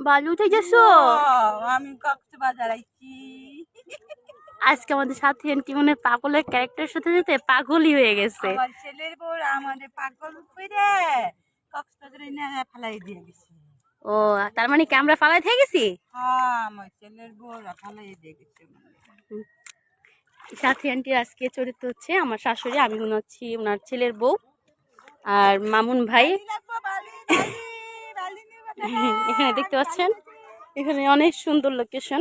বালি উঠে গেছো? আমি কক্সবাজার আইছি। আজকে আমাদের সাথে আন্টি মনে পাগলের ক্যারেক্টারের সাথে সাথে পাগলই হয়ে গেছে। আমার ছেলের বউ আমাদের পাগল করে কক্সবাজারে নিয়ে ফেলাই দিয়ে গেছে। ও তার মানে কি আমরা ফালাই থেকে গেছি? হ্যাঁ, আমার ছেলের বউ ফেলাই দিয়ে গেছে। সাথী আন্টির আজকে চরিত্র হচ্ছে আমার শাশুড়ি, আমি মনে হচ্ছি ওনার ছেলের বউ। আর মামুন ভাই এখানে দেখতে পাচ্ছেন, এখানে অনেক সুন্দর লোকেশন।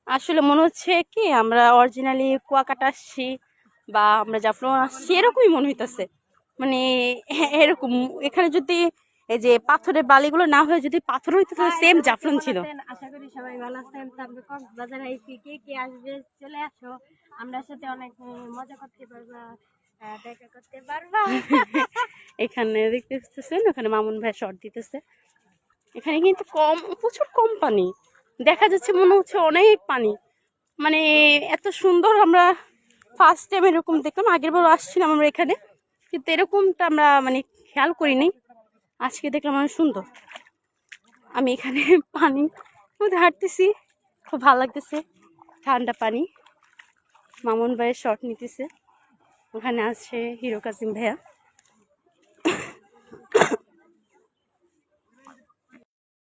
আসলে মনে হচ্ছে কি আমরা অরিজিনালি কুয়াকাটা আসছি বা আমরা জাফলং আসছি এরকমই মনে হইতেছে। মানে এরকম এখানে যদি এই যে পাথরের বালিগুলো না হয়ে যদি পাথর হইতো তাহলে সেম জাফলং ছিল। আশা করি সবাই ভালো আছেন। তারপরে কক্সবাজার আইছি, কে কে আসবে চলে আসো, আমরা সাথে অনেক মজা করতে পারবা, দেখা করতে পারবা। এখানে দেখতে পাচ্ছেন ওখানে মামুন ভাই শর্ট দিতেছে। এখানে কিন্তু প্রচুর কম পানি দেখা যাচ্ছে, মনে হচ্ছে অনেক পানি। মানে এত সুন্দর, আমরা ফার্স্ট টাইম এরকম দেখলাম। আগের বার আসছিলাম আমরা এখানে, কিন্তু এরকমটা আমরা মানে খেয়াল করিনি। আজকে দেখলাম অনেক সুন্দর। আমি এখানে পানির মধ্যে হাঁটতেছি, খুব ভালো লাগতেছে, ঠান্ডা পানি। মামুন ভাইয়ের শট নিতেছে, ওখানে আছে হিরো কাজিম ভাইয়া।